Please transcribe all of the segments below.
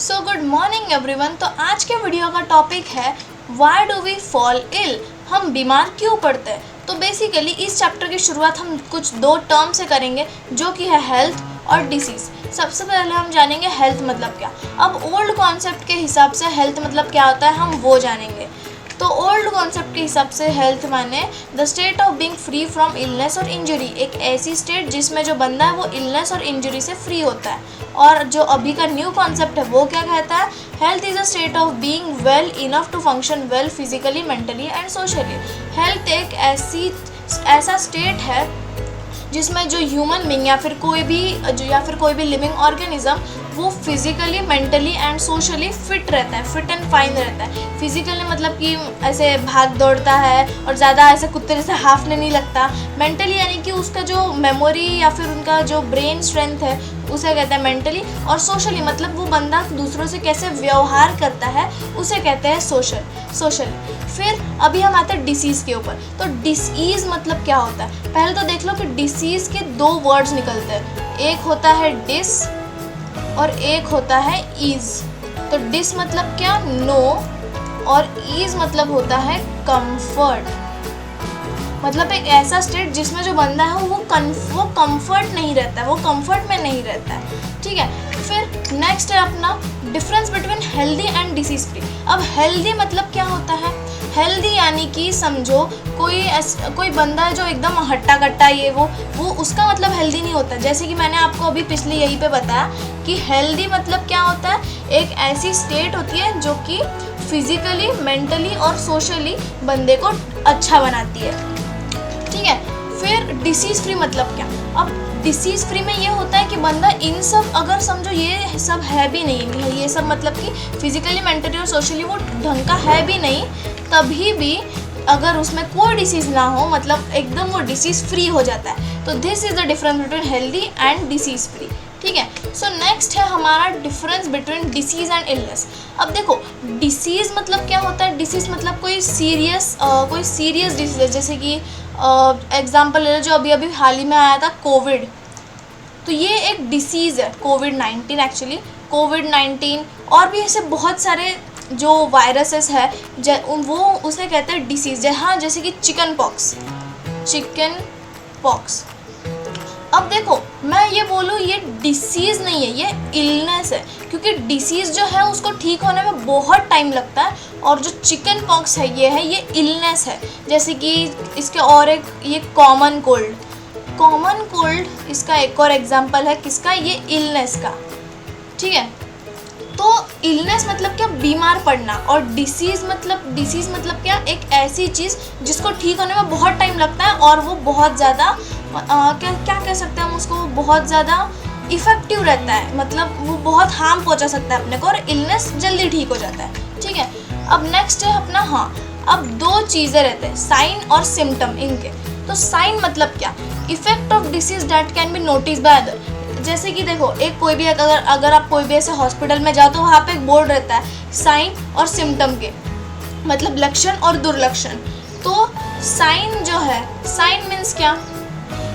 So good morning everyone. तो आज के वीडियो का टॉपिक है why do we fall ill, हम बीमार क्यों पड़ते हैं। तो बेसिकली इस चैप्टर की शुरुआत हम कुछ दो टर्म से करेंगे जो कि है हेल्थ और डिसीज़। सबसे पहले हम जानेंगे हेल्थ मतलब क्या। अब ओल्ड कॉन्सेप्ट के हिसाब से हेल्थ मतलब क्या होता है हम वो जानेंगे। तो ओल्ड कॉन्सेप्ट के हिसाब से हेल्थ माने the state of being free from illness और इंजरी, एक ऐसी स्टेट जिसमें जो बंदा है वो इलनेस और इंजरी से फ्री होता है। और जो अभी का न्यू कॉन्सेप्ट है वो क्या कहता है, health is a state of being well enough to function well physically mentally and socially. Health एक ऐसा स्टेट है जिसमें जो ह्यूमन बीइंग या फिर कोई भी लिविंग ऑर्गेनिज्म वो physically mentally and socially fit रहता है, फिट एंड फाइन रहता है। फिजिकली मतलब कि ऐसे भाग दौड़ता है और ज़्यादा ऐसे कुत्ते जैसे हाफने नहीं लगता। मेंटली यानी कि उसका जो मेमोरी या फिर उनका जो ब्रेन स्ट्रेंथ है उसे कहते हैं मेंटली। और सोशली मतलब वो बंदा दूसरों से कैसे व्यवहार करता है उसे कहते हैं सोशल। फिर अभी हम आते हैं डिसीज़ के ऊपर। तो डिसीज़ मतलब क्या होता है, पहले तो देख लो कि डिसीज़ के दो वर्ड्स निकलते हैं, एक होता है डिस और एक होता है ईज। तो डिस मतलब क्या, नो, और ईज मतलब होता है कंफर्ट। मतलब एक ऐसा स्टेट जिसमें जो बंदा है वो कंफर्ट नहीं रहता है, वो कंफर्ट में नहीं रहता है। ठीक है, फिर नेक्स्ट है अपना difference between healthy and disease free. अब हेल्दी मतलब क्या होता है, हेल्दी यानी कि समझो कोई बंदा है जो एकदम हट्टा कट्टा ये वो उसका मतलब हेल्दी नहीं होता। जैसे कि मैंने आपको अभी पिछले यहीं पे बताया कि हेल्दी मतलब क्या होता है, एक ऐसी स्टेट होती है जो कि फिजिकली मेंटली और सोशली बंदे को अच्छा बनाती है। ठीक है, फिर डिसीज़ फ्री मतलब क्या। अब डिसीज़ फ्री में ये होता है कि बंदा इन सब अगर समझो ये सब है भी नहीं है, ये सब मतलब कि फिजिकली मेंटली और सोशली वो ढंग का है भी नहीं, तभी भी अगर उसमें कोई डिसीज़ ना हो मतलब एकदम वो डिसीज़ फ्री हो जाता है। तो this is the difference between healthy and disease free. ठीक है, सो नेक्स्ट है हमारा difference between disease and illness. अब देखो डिसीज़ मतलब क्या होता है, डिसीज़ मतलब कोई सीरियस डिसीज़ है। जैसे कि एग्जाम्पल ले लो जो अभी हाल ही में आया था कोविड, तो ये एक डिसीज़ है कोविड-19 एक्चुअली। कोविड-19 और भी ऐसे बहुत सारे जो वायरसेस है वो उसे कहते हैं डिसीज़। हाँ, जैसे कि चिकन पॉक्स। अब देखो मैं ये बोलूँ ये डिसीज़ नहीं है, ये इलनेस है, क्योंकि डिसीज़ जो है उसको ठीक होने में बहुत टाइम लगता है और जो चिकन पॉक्स है ये इलनेस है। जैसे कि इसके और एक ये कॉमन कोल्ड इसका एक और एग्जांपल है किसका, ये इलनेस का। ठीक है, तो इलनेस मतलब क्या, बीमार पड़ना, और डिसीज़ मतलब क्या, एक ऐसी चीज़ जिसको ठीक होने में बहुत टाइम लगता है और वो बहुत ज़्यादा क्या कह सकते हैं हम उसको, बहुत ज़्यादा इफ़ेक्टिव रहता है, मतलब वो बहुत हार्म पहुंचा सकता है अपने को, और इलनेस जल्दी ठीक हो जाता है। ठीक है, अब नेक्स्ट है अपना अब दो चीज़ें रहते हैं, साइन और सिम्टम इनके। तो साइन मतलब क्या, effect of disease that can be notice by other. जैसे कि देखो कोई भी अगर आप कोई भी ऐसे हॉस्पिटल में जाओ तो वहाँ पे एक बोर्ड रहता है साइन और सिम्टम के, मतलब लक्षण और दुर्लक्षण। तो साइन जो है, साइन मीन्स क्या,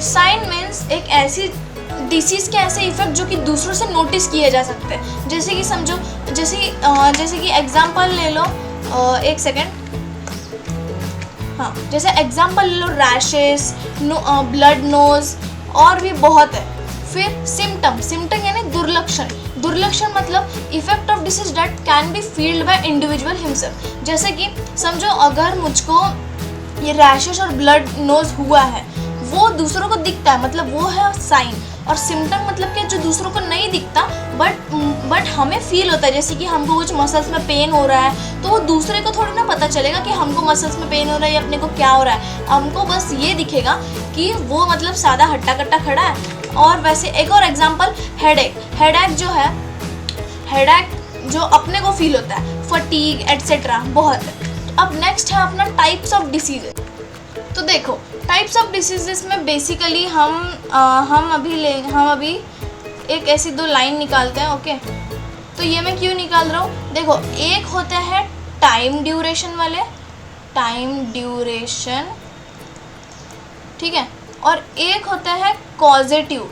साइन मीन्स एक ऐसी डिसीज़ के ऐसे इफेक्ट जो कि दूसरों से नोटिस किए जा सकते हैं। जैसे कि समझो जैसे कि एग्जांपल ले लो, एक सेकेंड, हाँ, जैसे एग्जांपल ले लो रैशेस, ब्लड नोज और भी बहुत है। फिर सिम्टम यानी दुर्लक्षण मतलब effect of disease that can be field by individual himself. जैसे कि समझो अगर मुझको ये रैशेस और ब्लड नोज हुआ है वो दूसरों को दिखता है, मतलब वो है साइन। और सिम्टम मतलब क्या, जो दूसरों को नहीं दिखता बट हमें फील होता है। जैसे कि हमको कुछ मसल्स में पेन हो रहा है तो वो दूसरे को थोड़ी ना पता चलेगा कि हमको मसल्स में पेन हो रहा है या अपने को क्या हो रहा है, हमको बस ये दिखेगा कि वो मतलब सादा हट्टा कट्टा खड़ा है। और वैसे एक और एग्जांपल हेडेक जो है, हेडेक जो अपने को फील होता है, फटीग एट्सेट्रा बहुत है। अब नेक्स्ट है अपना टाइप्स ऑफ डिसीज। तो देखो टाइप्स ऑफ डिसीजेस में बेसिकली हम अभी एक ऐसी दो लाइन निकालते हैं। ओके, तो ये मैं क्यों निकाल रहा हूँ, देखो एक होते हैं टाइम ड्यूरेशन, ठीक है, और एक होता है कॉजेटिव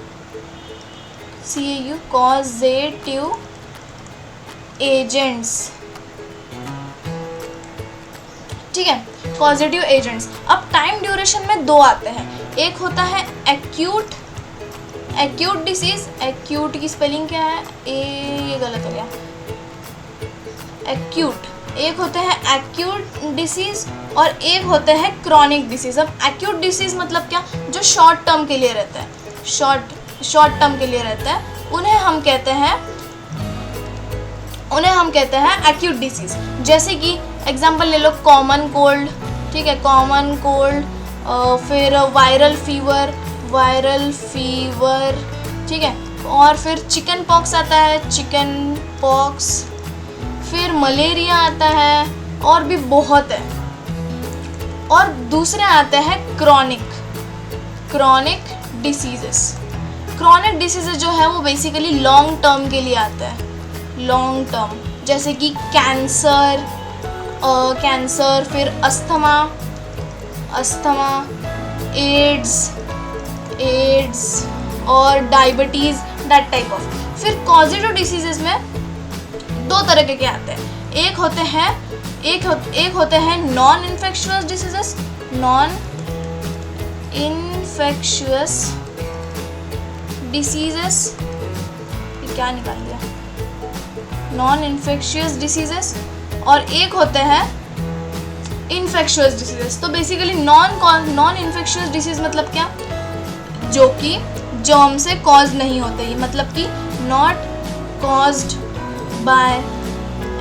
एजेंट्स, ठीक है, कॉजेटिव एजेंट्स। अब टाइम ड्यूरेशन में दो आते हैं, एक होता है एक्यूट डिसीज, एक्यूट की स्पेलिंग क्या है, ये गलत हो गया, एक्यूट, एक होते हैं एक्यूट डिसीज और एक होते हैं क्रॉनिक डिसीज। अब एक्यूट डिसीज मतलब क्या, जो शॉर्ट टर्म के लिए रहता है, शॉर्ट टर्म के लिए रहता है, उन्हें हम कहते हैं एक्यूट डिसीज। जैसे कि एग्जांपल ले लो कॉमन कोल्ड, ठीक है, कॉमन कोल्ड, फिर वायरल फीवर, ठीक है, और फिर चिकन पॉक्स आता है, चिकन पॉक्स, फिर मलेरिया आता है, और भी बहुत है। और दूसरे आते हैं क्रॉनिक डिसीजेस। क्रॉनिक डिसीजेस जो है वो बेसिकली लॉन्ग टर्म के लिए आता है, लॉन्ग टर्म, जैसे कि कैंसर, फिर अस्थमा, एड्स और डायबिटीज़, दैट टाइप ऑफ। फिर कॉजेटिव डिसीजेस में दो तरह के आते हैं, एक होते हैं नॉन इन्फेक्शियस डिसीजेस, क्या निकाल दिया, नॉन इन्फेक्शियस डिसीजेस, और एक होते हैं इन्फेक्शियस डिसीजेस। तो बेसिकली नॉन इन्फेक्शियस डिसीज मतलब क्या, जो कि जर्म से कॉज नहीं होते, मतलब कि not caused by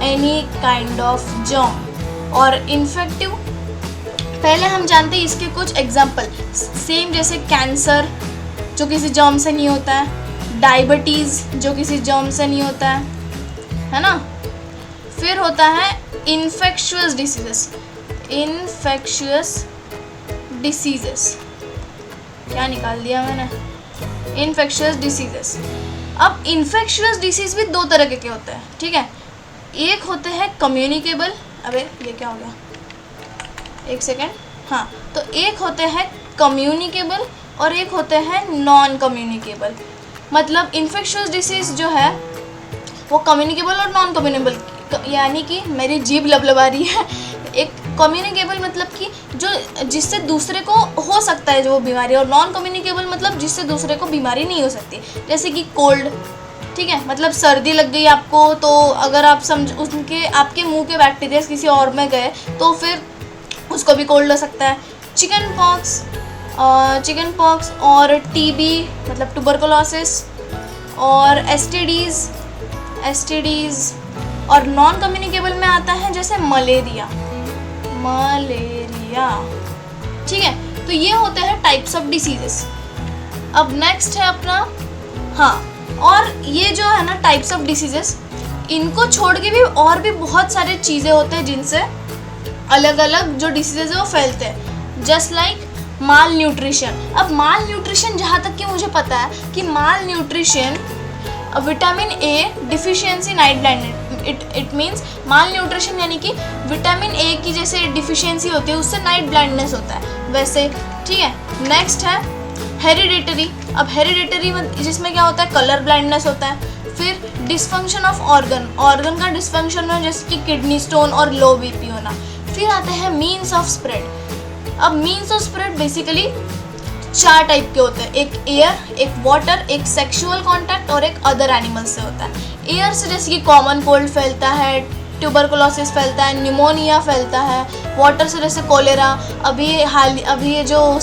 any kind of germ. और इन्फेक्टिव, पहले हम जानते हैं इसके कुछ एग्जाम्पल, सेम जैसे कैंसर जो किसी जर्म से नहीं होता है, डायबिटीज़ जो किसी जर्म से नहीं होता है ना। फिर होता है इन्फेक्शियस डिसीजेस, क्या निकाल दिया मैंने, इन्फेक्शियस डिसीजेस। अब इन्फेक्शियस डिसीज भी दो तरह के होते हैं, ठीक है, एक होते हैं कम्युनिकेबल, अबे ये क्या हो गया, एक सेकेंड, हाँ, तो एक होते हैं कम्युनिकेबल और एक होते हैं नॉन कम्युनिकेबल। मतलब इन्फेक्शियस डिसीज जो है वो कम्युनिकेबल और नॉन कम्युनिकेबल, यानी कि मेरी जीभ लबलबा रही है। एक कम्युनिकेबल मतलब कि जो जिससे दूसरे को हो सकता है जो वो बीमारी, और नॉन कम्युनिकेबल मतलब जिससे दूसरे को बीमारी नहीं हो सकती, जैसे कि कोल्ड, ठीक है, मतलब सर्दी लग गई आपको, तो अगर आप आपके मुंह के बैक्टीरिया किसी और में गए तो फिर उसको भी कोल्ड हो सकता है। चिकन पॉक्स और टीबी मतलब ट्यूबरकुलोसिस और एसटीडीज़। और नॉन कम्युनिकेबल में आता है जैसे मलेरिया, ठीक है। तो ये होते हैं टाइप्स ऑफ डिसीजेस। अब नेक्स्ट है अपना, हाँ, और ये जो है ना टाइप्स ऑफ डिसीजेस, इनको छोड़ के भी और भी बहुत सारे चीज़ें होते हैं जिनसे अलग अलग जो डिसीजेज है वो फैलते हैं, जस्ट लाइक माल न्यूट्रिशन। अब माल न्यूट्रिशन जहाँ तक कि मुझे पता है कि malnutrition vitamin A deficiency, night blindness, it means malnutrition यानी कि विटामिन ए की जैसे डिफिशियंसी होती है उससे नाइट ब्लाइंडनेस होता है वैसे, ठीक है। नेक्स्ट है हेरिडिटरी। अब हेरिडिटरी जिसमें क्या होता है, कलर ब्लाइंडनेस होता है। फिर डिसफंक्शन ऑफ ऑर्गन का डिसफंक्शन हो, जैसे कि किडनी स्टोन और लो बीपी होना। फिर आता है मीन्स ऑफ स्प्रेड। अब means of spread basically 4 type के होते हैं, एक एयर, एक वाटर, एक सेक्सुअल कांटेक्ट और एक अदर एनिमल से होता है। एयर से जैसे कि कॉमन कोल्ड फैलता है, ट्यूबरकुलोसिस फैलता है, निमोनिया फैलता है। वाटर से जैसे कोलेरा, अभी ये जो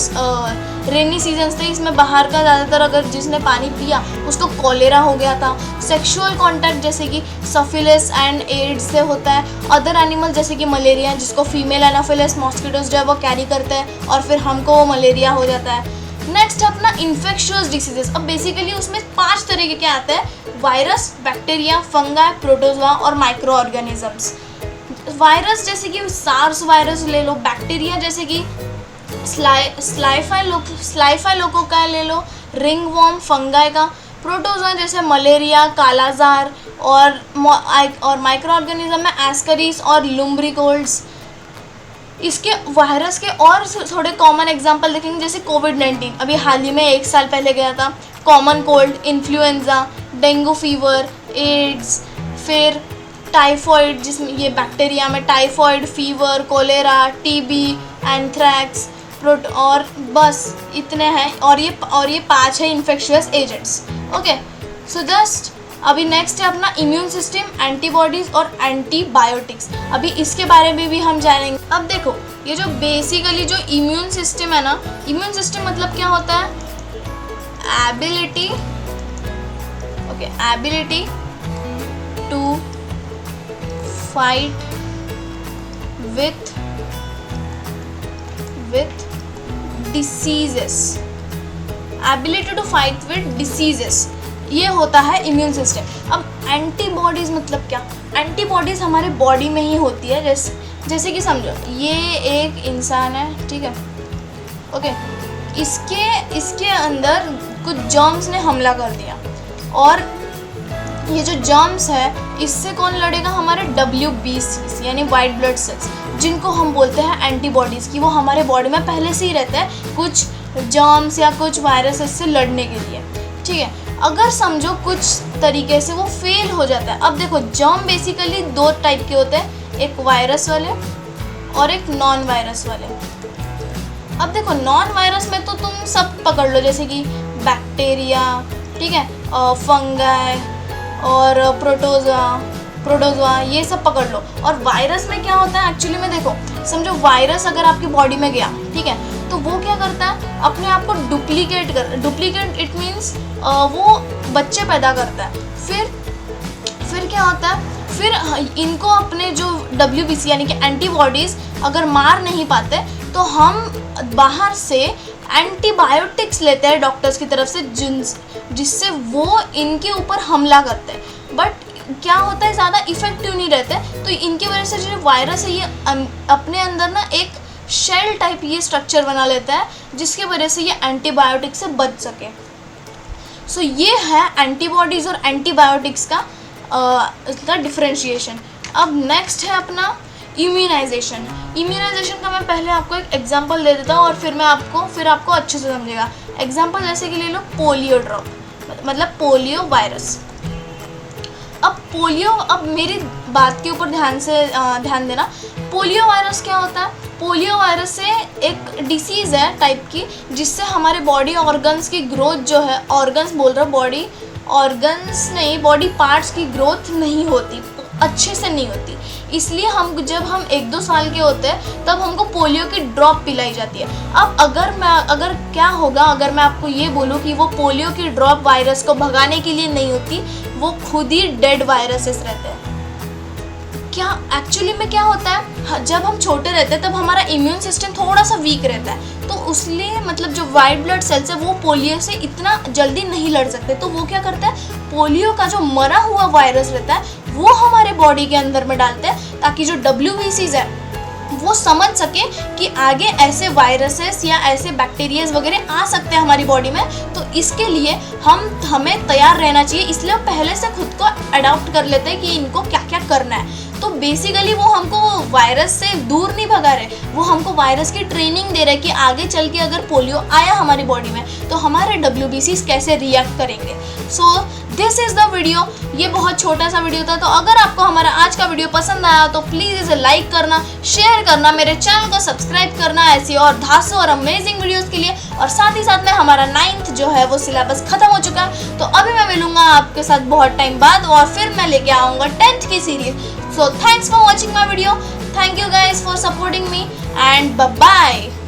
रेनी सीजन्स थे इसमें बाहर का ज़्यादातर अगर जिसने पानी पिया उसको कोलेरा हो गया था। सेक्सुअल कांटेक्ट जैसे कि सिफिलिस एंड एड्स से होता है। अदर एनिमल जैसे कि मलेरिया, जिसको फीमेल एनाफिलिस मॉस्किटोज जो है वो कैरी करते हैं और फिर हमको वो मलेरिया हो जाता है। नेक्स्ट है अपना इन्फेक्शियस डिसीजेस। अब बेसिकली उसमें 5 तरह के आते हैं, वायरस, बैक्टीरिया, फंगा, प्रोटोजोआ और माइक्रो ऑर्गेनिजम्स। वायरस जैसे कि सार्स वायरस ले लो, बैक्टीरिया जैसे कि स्लाइफाइलोकोका ले लो, रिंगवॉर्म फंगाई का, प्रोटोजोआ जैसे मलेरिया, कालाजार और माइक्रो ऑर्गेनिज्म में एस्करीज और लुम्ब्रिकोल्ड्स। इसके वायरस के और थोड़े कॉमन एग्जांपल देखेंगे, जैसे कोविड-19 अभी हाल ही में 1 साल पहले गया था, common cold, influenza, dengue fever, AIDS, फिर टाइफॉइड, जिसमें ये बैक्टीरिया में typhoid, fever, cholera, TB, anthrax, और बस इतने हैं, और ये 5 है infectious agents. Okay, so just अभी नेक्स्ट है अपना इम्यून सिस्टम, एंटीबॉडीज़ और एंटीबायोटिक्स। अभी इसके बारे में भी हम जानेंगे। अब देखो, ये जो बेसिकली जो इम्यून सिस्टम है ना, इम्यून सिस्टम मतलब क्या होता है? Ability to fight with diseases, ability to fight with diseases, ये होता है इम्यून सिस्टम। अब एंटीबॉडीज़ मतलब क्या? एंटीबॉडीज़ हमारे बॉडी में ही होती है। जैसे कि समझो, ये एक इंसान है, ठीक है, ओके, इसके अंदर कुछ जर्म्स ने हमला कर दिया, और ये जो जर्म्स है इससे कौन लड़ेगा? हमारे WBCs यानी वाइट ब्लड सेल्स, जिनको हम बोलते हैं एंटीबॉडीज़, की वो हमारे बॉडी में पहले से ही रहते हैं कुछ जर्म्स या कुछ वायरसेस से लड़ने के लिए, ठीक है। अगर समझो कुछ तरीके से वो फेल हो जाता है। अब देखो, जर्म बेसिकली 2 टाइप के होते हैं, एक वायरस वाले और एक नॉन वायरस वाले। अब देखो, नॉन वायरस में तो तुम सब पकड़ लो, जैसे कि बैक्टीरिया, ठीक है, फंगाई और प्रोटोजोआ, ये सब पकड़ लो। और वायरस में क्या होता है एक्चुअली में? देखो, समझो वायरस अगर आपकी बॉडी में गया, ठीक है, तो वो क्या करता है? अपने आप को डुप्लीकेट इट मीन्स वो बच्चे पैदा करता है। फिर क्या होता है? फिर इनको अपने जो WBC यानी कि एंटीबॉडीज़ अगर मार नहीं पाते, तो हम बाहर से एंटीबायोटिक्स लेते हैं डॉक्टर्स की तरफ से, जिससे वो इनके ऊपर हमला करते हैं। बट क्या होता है, ज़्यादा इफेक्टिव नहीं रहते। तो इनकी वजह से जो वायरस है ये अपने अंदर ना एक शेल टाइप ये स्ट्रक्चर बना लेता है, जिसकी वजह से ये एंटीबायोटिक से बच सके। सो ये है एंटीबॉडीज़ और एंटीबायोटिक्स का डिफरेंशिएशन। अब नेक्स्ट है अपना इम्यूनाइजेशन। इम्यूनाइजेशन का मैं पहले आपको एक एग्जांपल दे देता हूँ, और फिर आपको अच्छे से समझेगा। एग्जांपल जैसे कि ले लो पोलियो ड्रॉप, मतलब पोलियो वायरस। अब मेरी बात के ऊपर ध्यान देना। पोलियो वायरस क्या होता है? पोलियो वायरस से एक डिसीज़ है टाइप की, जिससे हमारे बॉडी ऑर्गन्स की ग्रोथ जो है, ऑर्गन्स बोल रहा हूँ, बॉडी ऑर्गन्स नहीं, बॉडी पार्ट्स की ग्रोथ नहीं होती, अच्छे से नहीं होती। इसलिए जब हम 1-2 साल के होते हैं, तब हमको पोलियो की ड्रॉप पिलाई जाती है। अब अगर क्या होगा अगर मैं आपको ये बोलूँ कि वो पोलियो की ड्रॉप वायरस को भगाने के लिए नहीं होती, वो खुद ही डेड वायरसेस रहते हैं। क्या एक्चुअली में क्या होता है, जब हम छोटे रहते हैं तब हमारा इम्यून सिस्टम थोड़ा सा वीक रहता है, तो उसलिए मतलब जो वाइट ब्लड सेल्स है वो पोलियो से इतना जल्दी नहीं लड़ सकते। तो वो क्या करता है, पोलियो का जो मरा हुआ वायरस रहता है वो हमारे बॉडी के अंदर में डालते हैं, ताकि जो WBCs है वो समझ सके कि आगे ऐसे वायरसेस या ऐसे बैक्टीरियाज वगैरह आ सकते हैं हमारी बॉडी में। तो इसके लिए हमें तैयार रहना चाहिए, इसलिए पहले से खुद को अडॉप्ट कर लेते हैं कि इनको क्या क्या करना है। तो बेसिकली वो हमको वायरस से दूर नहीं भगा रहे, वो हमको वायरस की ट्रेनिंग दे रहे कि आगे चल के अगर पोलियो आया हमारी बॉडी में तो हमारे WBCs कैसे रिएक्ट करेंगे। So this is the video. ये बहुत छोटा सा वीडियो था, तो अगर आपको हमारा आज का वीडियो पसंद आया तो प्लीज़ इसे लाइक करना, शेयर करना, मेरे चैनल को सब्सक्राइब करना ऐसी और धांसू और अमेजिंग वीडियोस के लिए। और साथ ही साथ में हमारा 9th जो है वो सिलेबस खत्म हो चुका है, तो अभी मैं मिलूंगा आपके साथ बहुत टाइम बाद, और फिर मैं लेके आऊँगा 10th की series. So thanks for watching my video. Thank you guys for supporting me, and bye bye.